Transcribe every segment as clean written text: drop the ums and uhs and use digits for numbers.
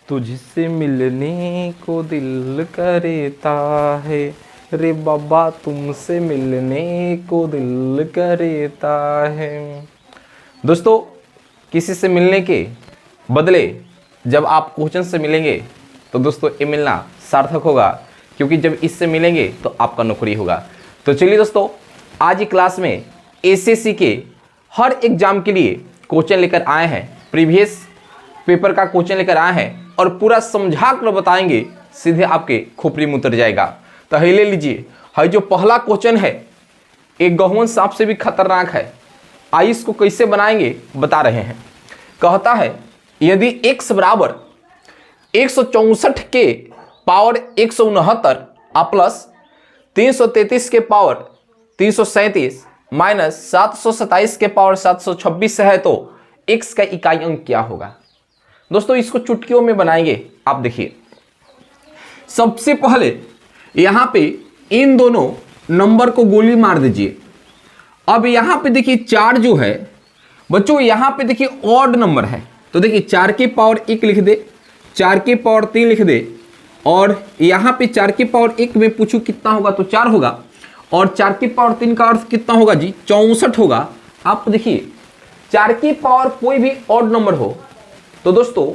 तुझसे मिलने को दिल करता है, रे बाबा तुमसे मिलने को दिल करता है। दोस्तों, किसी से मिलने के बदले जब आप क्वेश्चन से मिलेंगे तो दोस्तों ये मिलना सार्थक होगा, क्योंकि जब इससे मिलेंगे तो आपका नौकरी होगा। तो चलिए दोस्तों, आज की क्लास में एसएससी के हर एग्जाम के लिए क्वेश्चन लेकर आए हैं, प्रीवियस पेपर का क्वेश्चन लेकर आए हैं और पूरा समझा कर बताएंगे, सीधे आपके खोपड़ी में उतर जाएगा। तो है ले लीजिए, है जो पहला क्वेश्चन है एक गहुवन सांप से भी खतरनाक है। आइए इसको कैसे बनाएंगे बता रहे हैं। कहता है यदि x बराबर 164 के पावर 169 प्लस 333 के पावर 337 माइनस 727 के पावर 726 है तो x का इकाई अंक क्या होगा। दोस्तों इसको चुटकियों में बनाएंगे। आप देखिए, सबसे पहले यहां पे इन दोनों नंबर को गोली मार दीजिए। अब यहां पे देखिए 4 जो है बच्चों, यहां पे देखिए ऑड नंबर है, तो देखिए 4 के पावर 1 लिख दे, 4 के पावर 3 लिख दे, और यहां पे 4 के पावर 1 में पूछूं कितना होगा तो 4 होगा, और 4 के पावर 3 का अर्थ कितना होगा जी, 64 होगा। आप देखिए 4 की पावर कोई भी ऑड नंबर हो तो दोस्तों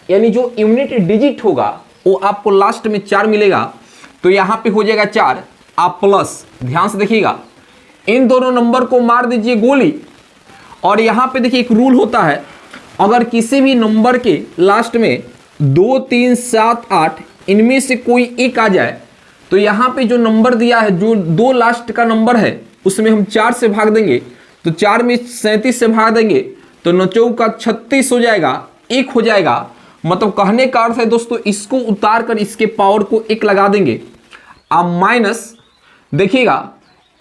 यानी जो यूनिट डिजिट होगा वो आपको लास्ट में 4 मिलेगा, तो यहां पे हो जाएगा 4। आप प्लस, ध्यान से देखिएगा, इन दोनों नंबर को मार दीजिए गोली। और यहां पे देखिए एक रूल होता है, अगर किसी भी नंबर के लास्ट में 2 3 7 8 इनमें से कोई एक आ जाए तो यहां पे जो नंबर दिया है, जो 2 लास्ट का नंबर है, उसमें हम 4 से भाग देंगे, तो 4 में 37 से भाग देंगे तो 9 चौका 36 हो जाएगा, 1 हो जाएगा। मतलब कहने का अर्थ है दोस्तों, इसको उतार कर इसके पावर को 1 लगा देंगे। अब माइनस देखिएगा,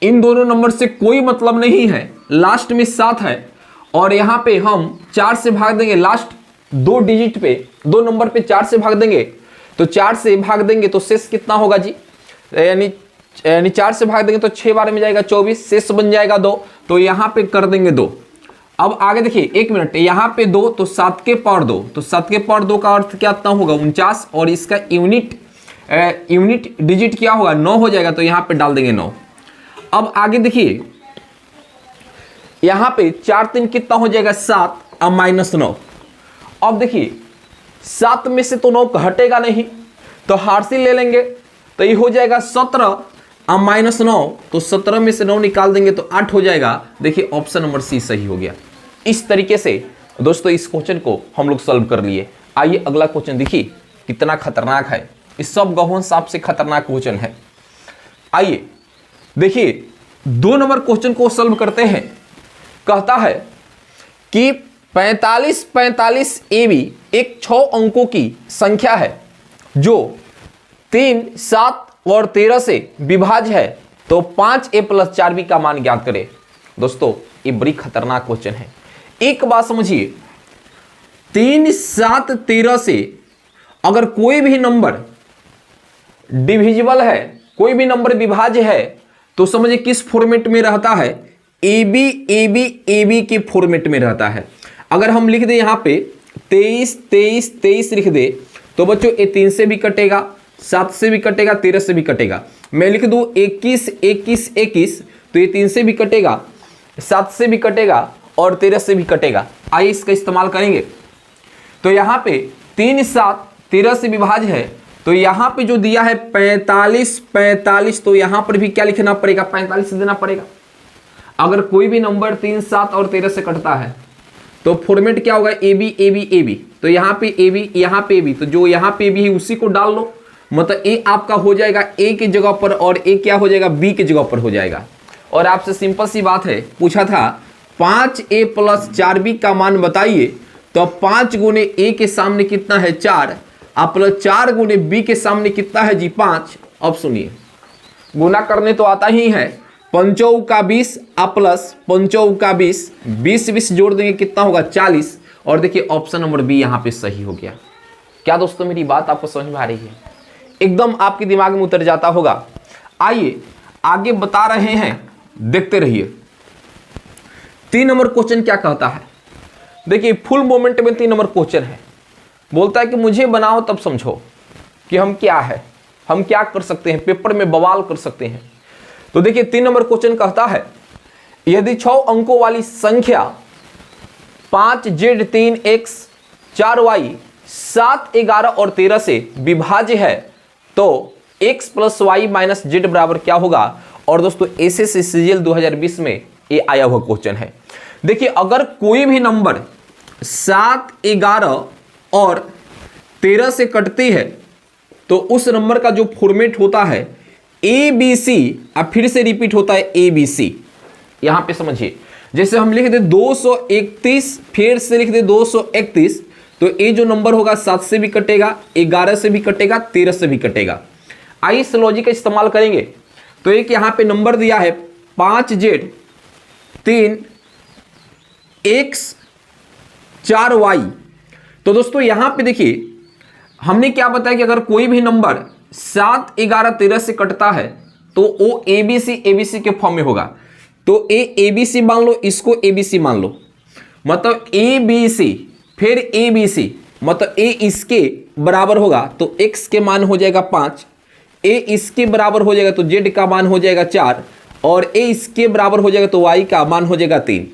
इन दोनों नंबर से कोई मतलब नहीं है, लास्ट में 7 है और यहां पे हम 4 से भाग देंगे, लास्ट 2 डिजिट पे 2 नंबर पे 4 से भाग देंगे, तो 4 से भाग देंगे तो शेष कितना होगा जी, यानी 4 से भाग देंगे तो 6 बार में जाएगा 24, शेष बन जाएगा 2, तो यहां पे कर देंगे 2। अब आगे देखिए 1 मिनट, यहां पे 2 तो 7 के पावर 2, तो 7 के पावर 2 का अर्थ क्या होगा 49, और इसका यूनिट डिजिट क्या होगा 9 हो जाएगा, तो यहां पे डाल देंगे 9। अब आगे देखिए यहां पे 4 3 कितना हो जाएगा 7, अब माइनस 9। अब देखिए 7 में से तो 9 घटेगा नहीं, तो हार्सिल ले लेंगे, तो ये हो जाएगा 17, अब माइनस 9, तो 17 में से 9 निकाल देंगे तो 8 हो जाएगा। देखिए ऑप्शन नंबर सी सही हो गया। इस तरीके से दोस्तों इस क्वेश्चन को हम लोग सॉल्व कर लिए। आइए अगला क्वेश्चन देखिए कितना खतरनाक है, इस सब गहुवन सांप से खतरनाक क्वेश्चन है। आइए देखिए 2 नंबर क्वेश्चन को सॉल्व करते हैं। कहता है कि 45 AB एक 6 अंकों की संख्या है जो 3 7 और 13 से विभाज्य है, तो 5A + 4B का मान ज्ञात करें। दोस्तों ये बड़ी खतरनाक क्वेश्चन है। एक बात समझिए, 3 7 13 से अगर कोई भी नंबर डिविजिबल है, कोई भी नंबर विभाज्य है, तो समझिए किस फॉर्मेट में रहता है, AB AB AB के फॉर्मेट में रहता है। अगर हम लिख दे यहां पे 23 23 23 लिख दे तो बच्चों ये 3 से भी कटेगा, 7 से भी कटेगा, 13 से भी कटेगा। मैं लिख दूं 21 21 21 तो ये 3 से भी कटेगा, 7 से भी कटेगा और 13 से भी कटेगा। आइए इसका इस्तेमाल करेंगे। तो यहां पे 3 7 13 से विभाज्य है, तो यहां पे जो दिया है 45 45, तो यहां पर भी क्या लिखना पड़ेगा, 45 देना पड़ेगा। अगर कोई भी नंबर 3 7 और 13 से कटता है तो फॉर्मेट क्या होगा, AB AB AB, तो यहाँ पे AB यहाँ पे AB, तो जो यहाँ पे AB है उसी को डाल लो, मतलब A आपका हो जाएगा A की जगह पर और A क्या हो जाएगा B की जगह पर हो जाएगा। और आपसे सिंपल सी बात है, पूछा था 5A + 4B का मान बताइए, तो 5 गुने A के सामने कितना है 4, आप प्लस 4 गुने B के सामने कितना है जी 5। अब सुनिए, गुना करने तो आता ही है, 5 का 20 प्लस 5 का 20, 20 जोड़ देंगे कितना होगा 40, और देखिए ऑप्शन नंबर बी यहाँ पे सही हो गया। क्या दोस्तों मेरी बात आपको समझ में आ रही है, एकदम आपके दिमाग में उतर जाता होगा। आइए आगे बता रहे हैं, देखते रहिए। 3 नंबर क्वेश्चन क्या कहता है, देखिए फुल मोमेंट में 3 नंबर क्वेश्चन है। बोलता है कि मुझे बनाओ तब समझो कि हम क्या है, हम क्या कर सकते हैं, पेपर में बवाल कर सकते हैं। तो देखिए 3 नंबर क्वेश्चन कहता है यदि 6 अंकों वाली संख्या 5z 3x 4y 7 11 और 13 से विभाज्य है तो x plus Y minus Z बराबर क्या होगा। और दोस्तों एसएससी सीजीएल 2020 में ये आया हुआ क्वेश्चन है। देखिए अगर कोई भी नंबर 7 11 और 13 से कटती है तो उस नंबर का जो फॉर्मेट होता है ए बी सी, अब फिर से रिपीट होता है ए बी सी। यहां पे समझिए जैसे हम लिख दे 231 फिर से लिख दे 231, तो ये जो नंबर होगा 7 से भी कटेगा, 11 से भी कटेगा, 13 से भी कटेगा। आइए इस लॉजिक का इस्तेमाल करेंगे। तो एक यहां पे नंबर दिया है 5z 3x 4y। तो दोस्तों यहां पे देखिए हमने क्या बताया कि अगर कोई भी नंबर 7 11 13 से कटता है तो वो एबीसी के फॉर्म में होगा। तो एबीसी मान लो, इसको एबीसी मान लो, मतलब एबीसी फिर एबीसी, मतलब ए इसके बराबर होगा तो x के मान हो जाएगा 5, ए इसके बराबर हो जाएगा तो z का मान हो जाएगा 4, और ए इसके बराबर हो जाएगा तो y का मान हो जाएगा 3।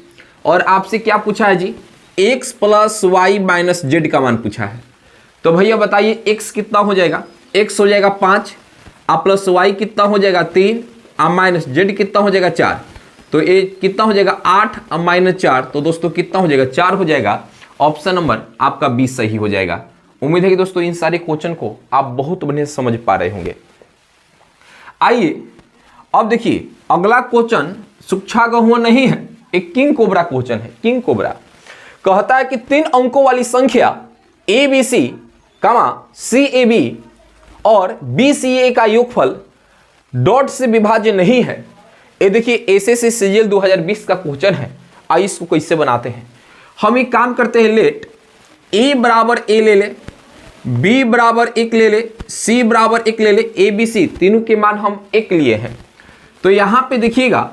और आपसे क्या पूछा है जी, x plus Y minus Z का मान पूछा है। तो भैया बताइए x कितना हो जाएगा, x हो जाएगा 5, आ प्लस वाई कितना हो जाएगा 3, आ माइनस जेड कितना हो जाएगा 4। तो ये कितना हो जाएगा 8 आ माइनस 4, तो दोस्तों कितना हो जाएगा 4 हो जाएगा। ऑप्शन नंबर आपका 20 सही हो जाएगा। उम्मीद है कि दोस्तों इन सारे क्वेश्चन को आप बहुत बढ़िया से समझ पा रहे होंगे। आइए अब देखिए अगला क्वेश्चन सूक्ष्म गहुआ नहीं है, एक किंग कोबरा क्वेश्चन है। किंग कोबरा कहता है कि 3 अंकों वाली संख्या ABC, CAB और BCA का योगफल डॉट से विभाज्य नहीं है। ये देखिए एसएससी सीजीएल 2020 का क्वेश्चन है। आइए इसको कैसे बनाते हैं। हम एक काम करते हैं, लेट ए बराबर ए ले ले, बी बराबर 1 ले ले, सी बराबर 1 ले ले, ए बी सी तीनों के मान हम 1 लिए हैं। तो यहां पे देखिएगा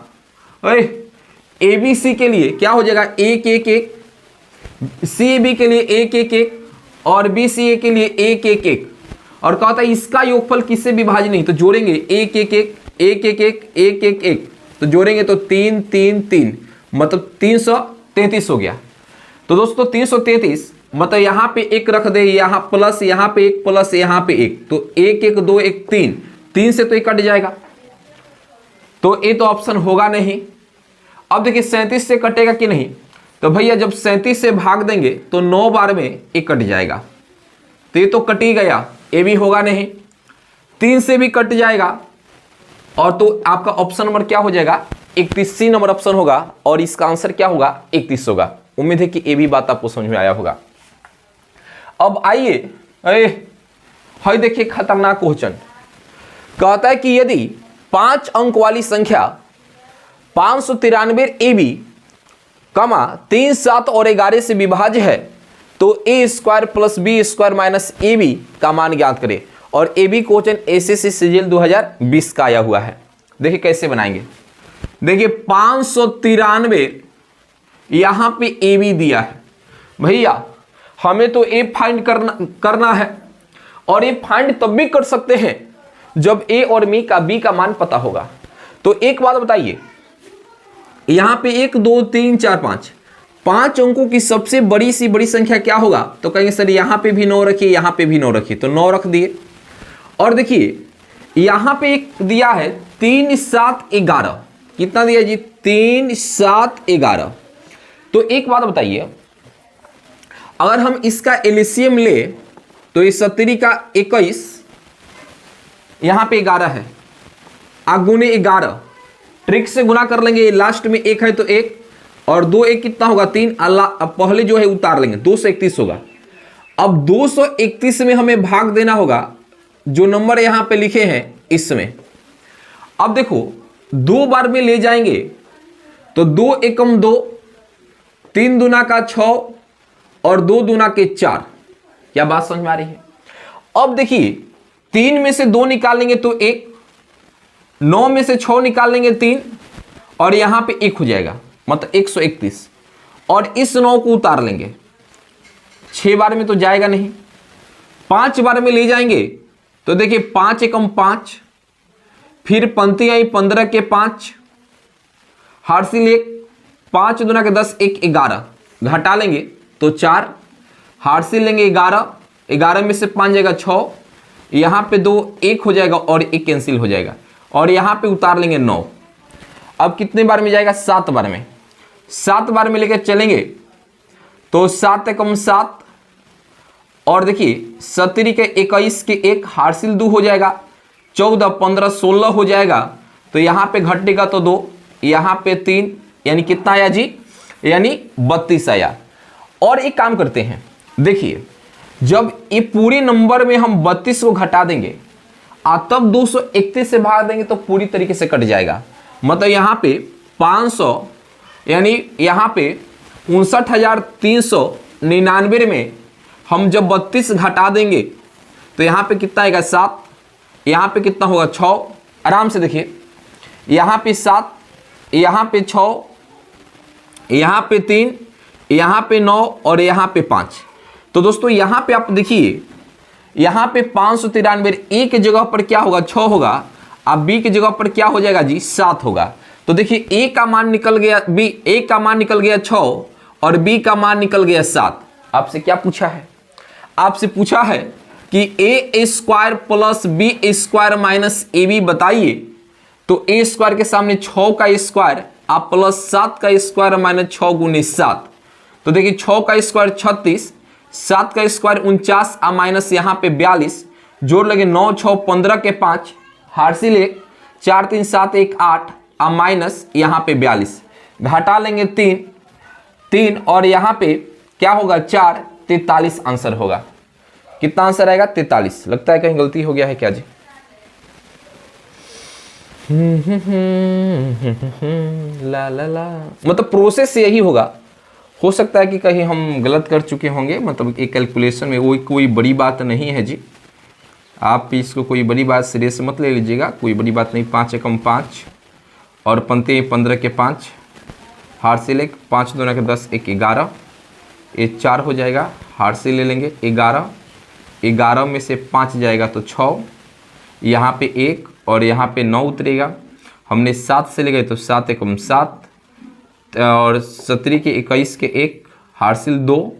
ए बी सी के लिए क्या हो जाएगा 1 1 1, सी बी के लिए 1 1 1 और बी सी ए के लिए 1 1 1। और कहता है इसका योगफल किससे विभाज्य नहीं, तो जोड़ेंगे 1 1 1 1 1 1 1 1 1, तो जोड़ेंगे तो 3 3 3, मतलब 333 हो गया। तो दोस्तों 333 मतलब यहां पे 1 रख दे, यहां प्लस, यहां पे 1 प्लस, यहां पे 1, तो 1 1 2 1 3, 3 से तो 1 कट जाएगा, तो ये तो ऑप्शन होगा नहीं। अब देखिए 37 से कटेगा कि नहीं, तो भैया जब 37 से भाग देंगे तो 9 बार में 1 कट जाएगा, तो ये तो कट ही गया, ये भी होगा नहीं। 3 से भी कट जाएगा, और तो आपका ऑप्शन नंबर क्या हो जाएगा 31 नंबर ऑप्शन होगा, और इसका आंसर क्या होगा 31 होगा। उम्मीद है कि ये भी बात आपको समझ में आया होगा। अब आइए हाय देखिए खतरनाक क्वेश्चन कहता है कि यदि 5 अंक वाली संख्या 593 AB, 3 7 और 11 से विभाज्य है तो a square plus b square minus a b का मान ज्ञात करें। और a b question SSC CGL 2020 का आया हुआ है। देखिए कैसे बनाएंगे। देखिए 593 यहां पे ए बी दिया है, भैया हमें तो ए फाइंड करना है, और ये फाइंड तब भी कर सकते हैं जब ए और बी का मान पता होगा। तो एक बात बताइए, यहां पे 1 2 3 4 5 अंकों की सबसे बड़ी सी बड़ी संख्या क्या होगा, तो कहेंगे सर यहां पे भी 9 रखिए, यहां पे भी 9 रखिए, तो 9 रख दिए। और देखिए यहां पे एक दिया है 3 7 11, कितना दिया जी 3 7 11। तो एक बात बताइए, अगर हम इसका एलसीएम ले तो ये 70 का 21, यहां पे 11 है, गुने 11 ट्रिक से गुना कर लेंगे, लास्ट में 1 है तो 1 और 2 1 कितना होगा 3, अब पहले जो है उतार लेंगे 231 होगा। अब 231 में हमें भाग देना होगा जो नंबर यहां पे लिखे हैं इसमें। अब देखो 2 बार में ले जाएंगे तो 2 एकम 2, 3 दूना का 6 और 2 दूना के 4। क्या बात समझ में आ रही है। अब देखिए 3 में से 2 निकालेंगे तो 1, 9 में से 6 निकाल लेंगे 3, और यहां पे 1 हो जाएगा, मतलब 131। और इस 9 को उतार लेंगे, 6 बार में तो जाएगा नहीं, 5 बार में ले जाएंगे तो देखिए 5 एकम 5, फिर पंक्ति आई 15 के 5, हार्सिल 1, 5 दूना के 10, 1 11, घटा लेंगे तो 4, हार्सिल लेंगे 11, 11 में से 5 जाएगा 6, यहाँ पे 2 1 हो जाएगा और 1 कैंसिल हो जाएगा, और यहाँ पे उतार लेंगे 9। अब कितने बार में जाएगा? 7 बार में। 7 बार में लेकर चलेंगे तो 7 एकम 7, और देखिए 17 के 21 के 1, हार्सिल 2 हो जाएगा, 14 15 16 हो जाएगा, तो यहाँ पे घटेगा तो 2, यहाँ पे 3, यानी कितना आया जी? यानी 32 आया। और एक काम करते हैं, देखिए जब ये पूरे नंबर में हम 32 को घटा देंगे तब 231 से भाग देंगे तो पूरी तरीके से कट जाएगा। मतलब यहाँ पे 500, यानी यहाँ पे 59,399 में हम जब 32 घटा देंगे तो यहाँ पे कितना आएगा? 7, यहाँ पे कितना होगा? 6। आराम से देखिए, यहाँ पे 7, यहाँ पे 6, यहाँ पे 3, यहाँ पे 9 और यहाँ पे 5। तो दोस्तों यहाँ पे आप देखिए, यहाँ पे 593 ए के जगह पर क्या होगा? 6 होगा। अब बी की जगह पर क्या हो जाएगा जी? 7 होगा। तो देखिए ए का मान निकल गया, ए का मान निकल गया 6 और बी का मान निकल गया 7। आपसे क्या पूछा है? आपसे पूछा है कि a square plus b square minus a b बताइए। तो ए स्क्वायर के सामने 6 का स्क्वायर आप प्लस 7 का स्क्वायर माइनस 6 गुने 7। तो देखिए 6 का स्क्वायर 36, 7 का स्क्वायर 49 माइनस यहाँ पे 42, जोड़ लगे 9 6 15 के 5, हार्सिल 1, 4 3 7 1 8 माइनस यहाँ पे 42, घटा लेंगे 3 और यहाँ पे क्या होगा? 4, 43 आंसर होगा। कितना आंसर आएगा? 43। लगता है कहीं गलती हो गया है क्या जी? ला ला ला, मतलब प्रोसेस यही होगा। हो सकता है कि कहीं हम गलत कर चुके होंगे, मतलब एक कैलकुलेशन में वो कोई बड़ी बात नहीं है जी। आप इसको कोई बड़ी बात सिरे से मत ले लीजिएगा, कोई बड़ी बात नहीं। 5 एकम 5 और पंक्ति 15 के 5, हार्सिल 1, 5 दूना के 10, 1 11, ये 4 हो जाएगा। हार्सिल ले लेंगे 11, 11 में से 5 जाएगा तो 6, यहाँ पे 1 और यहाँ पे 9 उतरेगा। हमने 7 से ले गए तो 7 एकम 7 और 17 के 21 के 1, हार्सिल 2,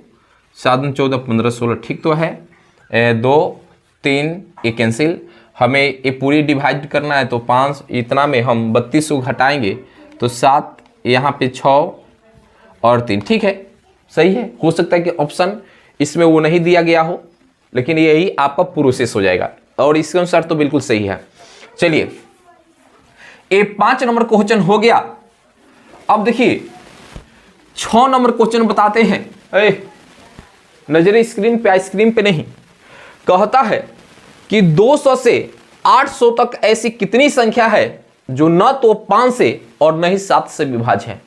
7 14 15 16, ठीक तो है। 2 3 ये कैंसिल। हमें ये पूरी डिवाइड करना है तो 5 इतना में हम 32 को घटाएंगे तो 7, यहाँ पे 6 और 3, ठीक है, सही है। हो सकता है कि ऑप्शन इसमें वो नहीं दिया गया हो, लेकिन यही आपका प्रोसेस हो जाएगा और इसके अनुसार तो बिल्कुल सही है। चलिए, ये 5 नंबर क्वेश्चन हो गया। अब देखिए 6 नंबर क्वेश्चन बताते हैं। नजरे स्क्रीन पे, स्क्रीन पे नहीं। कहता है कि 200 से 800 तक ऐसी कितनी संख्या है जो न तो 5 से और न ही 7 से विभाज्य है।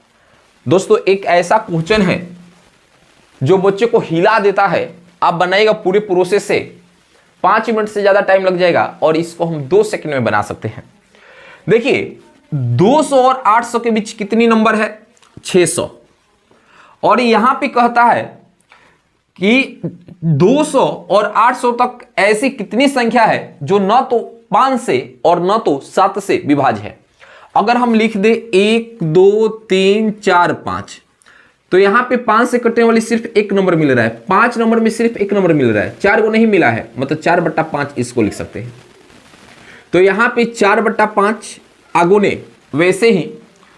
दोस्तों एक ऐसा क्वेश्चन है जो बच्चे को हिला देता है। आप बनाइएगा पूरे प्रोसेस से, 5 मिनट से ज्यादा टाइम लग जाएगा और इसको हम 2 सेकंड में बना सकते हैं। देखिए 200 और 800 के बीच कितनी नंबर है? 600। और यहां पे कहता है कि 200 और 800 तक ऐसी कितनी संख्या है जो न तो 5 से और न तो 7 से विभाज्य है। अगर हम लिख दे 1 2 3 4 5, तो यहां पे 5 से कटने वाली सिर्फ एक नंबर मिल रहा है, 5 नंबर में सिर्फ एक नंबर मिल रहा है, 4 को नहीं मिला है, मतलब 4/5 इसको लिख सकते हैं। तो यहां पे 4/5 आगुने, वैसे ही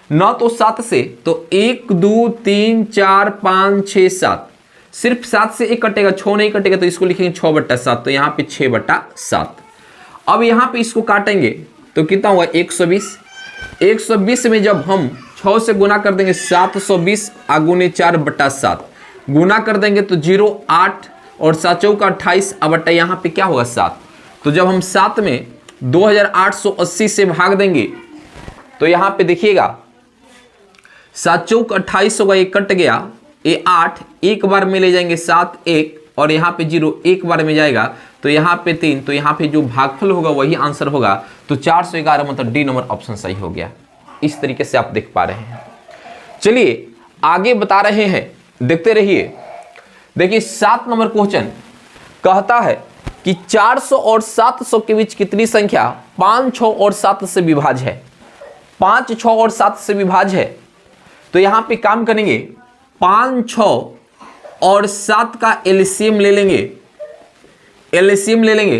न तो 7 से, तो 1 2 3 4 5 6 7, सिर्फ 7 से 1 कटेगा, 6 नहीं कटेगा, तो इसको लिखेंगे 6/7, तो यहाँ पे 6/7। अब यहाँ पे इसको काटेंगे तो कितना होगा? 120। 120 में जब हम 6 से गुना कर देंगे 720 आगुने 4/7, गुना कर देंगे तो 0 8 और 7 चौका 28 बट्टा यहाँ पे क्या होगा? 7। तो जब हम 7 में 2880 से भाग देंगे तो यहाँ पे देखिएगा 7 चौक 28 होगा, ये कट गया, ये 8 एक बार में ले जाएंगे 7 1 और यहाँ पे 0 एक बार में जाएगा, तो यहाँ पे 3, तो यहाँ पे जो भागफल होगा वही आंसर होगा। तो 411 मतलब डी नंबर ऑप्शन सही हो गया। इस तरीके से आप देख पा रहे हैं। चलिए आगे बता रहे हैं, देखते रहिए। देखिए 7 नंबर क्वेश्चन कहता है कि 400 और 700 के बीच कितनी संख्या 5, 6 और 7 से विभाज्य है। 5, 6 और 7 से विभाज्य है। तो यहां पे काम करेंगे, 5, 6 और 7 का एलसीएम ले लेंगे। एलसीएम ले लेंगे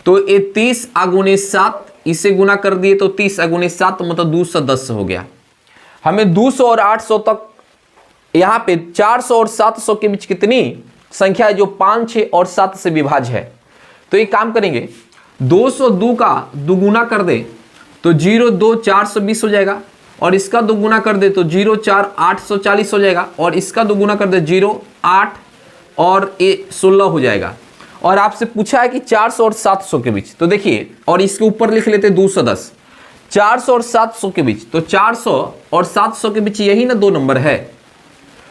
तो ये 30 × 7, इसे गुना कर दिए तो 30 × 7 मतलब 210 हो गया। हमें 200 और 800 तक, यहां पे 400 और 700 के बीच कितनी संख्या है जो 5, 6 और 7 से विभाज्य है। तो ये काम करेंगे, 202 का दुगुना कर दे तो 0, 2, 420 हो जाएगा, और इसका दुगुना कर दे तो 0, 4, 840 हो जाएगा, और इसका दुगुना कर दे 0, 8 और 16 हो जाएगा। और आपसे पूछा है कि 400 और 700 के बीच, तो देखिए, और इसके ऊपर लिख लेते 210। 400 और 700 के बीच, तो 400 और 700 के बीच यही ना 2 नंबर है,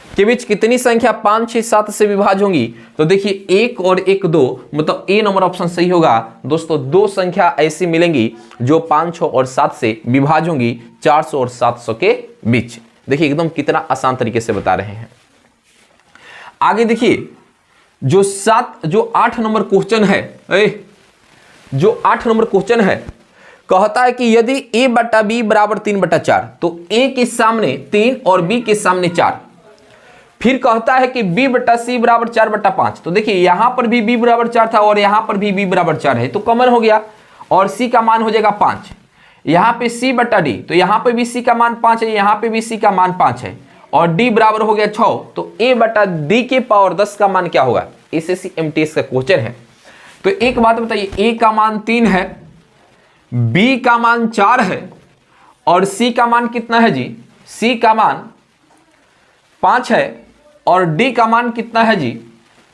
के बीच कितनी संख्या 5, 6, 7 से विभाज्य होंगी। तो देखिए 1 और 1, 2, मतलब ए नंबर ऑप्शन सही होगा। दोस्तों 2 संख्या ऐसी मिलेंगी जो 5, 6 और 7 से विभाज्य होंगी 400 और 700 के बीच। देखिए एकदम कितना आसान तरीके से बता रहे हैं। आगे देखिए, जो 8 नंबर क्वेश्चन है, जो 8 नंबर क्वेश्चन है, कहता है कि यदि a बटा b बराबर 3/4, तो a के सामने 3 और b के सामने 4। फिर कहता है कि b बटा c बराबर 4/5। तो देखिए यहां पर भी b बराबर 4 था और यहां पर भी b बराबर 4 है, तो कॉमन हो गया और c का मान हो जाएगा 5। यहां पे c बटा d, तो यहां पे भी c का मान 5 है, यहां पे भी c का मान 5 है, और d बराबर हो गया 6। तो a बटा d के पावर 10 का मान क्या होगा। एसएससी एमटीएस का क्वेश्चन है। तो एक बात बताइए, a का मान 3 है, b का मान 4 है, और c का मान कितना है जी, c का मान 5 है, और d का मान कितना है जी,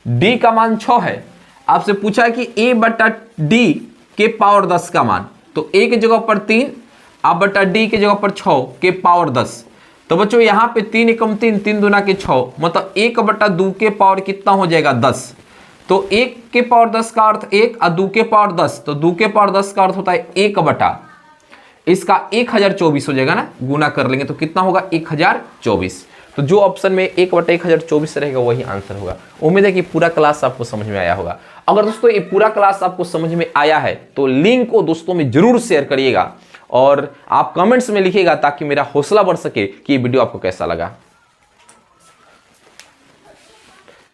d का मान 6 है। आपसे पूछा है कि a बटा d के पावर 10 का मान, तो a की जगह पर 3, अब बटा d की जगह पर 6 के पावर 10। तो बच्चों यहाँ पे 3 एकम 3, 3 दूना के 6, मतलब 1 बटा 2 के पावर कितना हो जाएगा 10। तो 1 के पावर 10 का अर्थ 1 और 2 के पावर 10, तो 2 के पावर 10 का अर्थ होता है 1 बटा इसका 1024 हो जाएगा ना, गुना कर लेंगे तो कितना होगा 1024। तो जो ऑप्शन में 1 बटा 1024 रहेगा वही आंसर होगा। उम्मीद है कि पूरा क्लास आपको समझ में आया होगा। अगर दोस्तों ये पूरा क्लास आपको समझ में आया है तो लिंक को दोस्तों में जरूर शेयर करिएगा, और आप कमेंट्स में लिखिएगा ताकि मेरा हौसला बढ़ सके कि ये वीडियो आपको कैसा लगा।